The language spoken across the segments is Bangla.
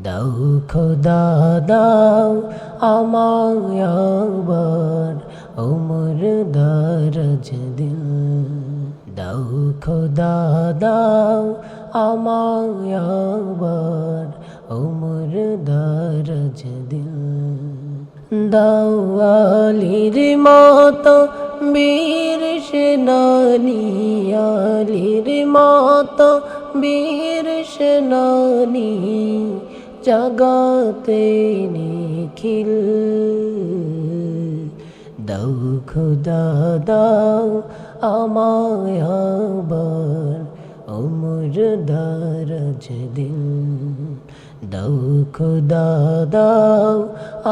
দাও খোদা দাও আমায় একবার ওমর দারাজ দিল দাও খোদা দাও আমায় একবার ওমর দারাজ দিল দাও আলীর মতো বীর সেনানী আলীর মতো বীর সেনানী জগতে নিখিল দাও খোদা দাও আমায় একবার ওমর দারাজ দিল দাও খোদা দাও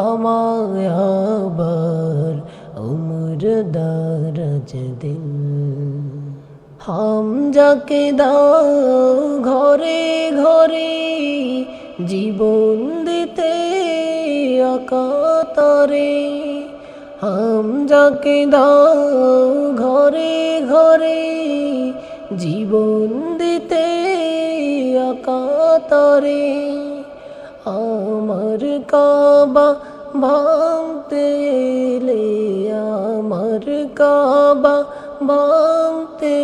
আমায় একবার ওমর দারাজ দিল হামজাকে দাও ঘরে ঘরে জীবন দিতে অকাতরে হামজাকে দাও ঘরে ঘরে জীবন দিতে অকাতরে আমার কাবা ভাঙতে এলে আমার কাবা ভাঙতে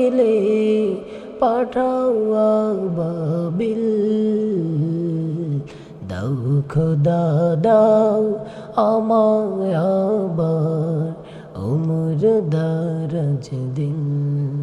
এলে পাঠাও আবাবিল দাও খোদা দাও আমায় একবার ওমর দারাজ দিল